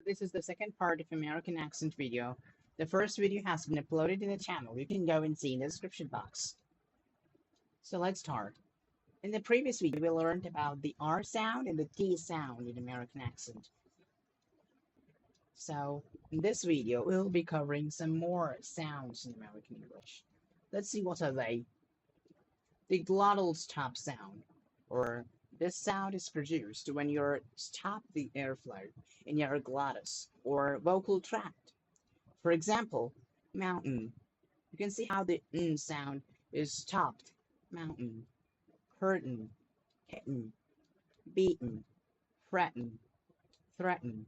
This is the second part of American accent video. The first video has been uploaded in the channel. You can go and see in the description box. So let's start. In the previous video, we learned about the R sound and the T sound in American accent. So in this video, we'll be covering some more sounds in American English. Let's see what are they. The glottal stop sound, or this sound is produced when you stop the airflow in your glottis or vocal tract. For example, mountain. You can see how the n sound is stopped. Mountain, curtain, kitten, beaten, threaten, threaten,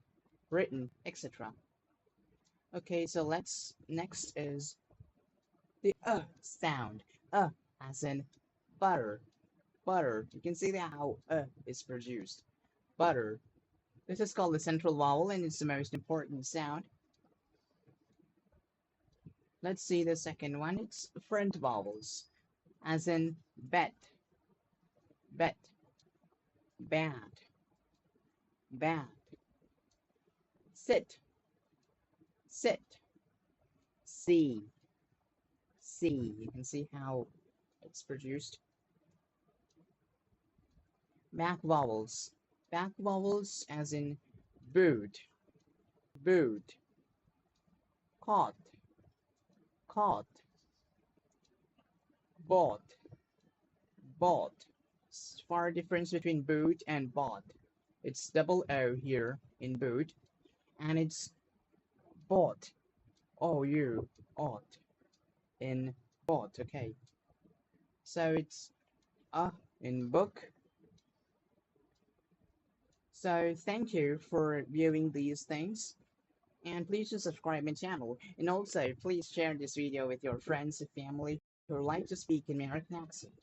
written, etc. Okay, so next is the sound. As in butter. Butter. You can see that how is produced. Butter. This is called the central vowel and it's the most important sound. Let's see the second one. It's front vowels. As in bet, bet, bad, bad. Sit, sit, see, see. You can see how it's produced. Back vowels. Back vowels as in boot, boot, caught, caught, bought, bought. Far difference between boot and bought. It's double O here in boot, and it's bought, O-U, ought, in bought, okay. So it's in book. So thank you for viewing these things, and please do subscribe my channel, and also please share this video with your friends and family who like to speak American accent.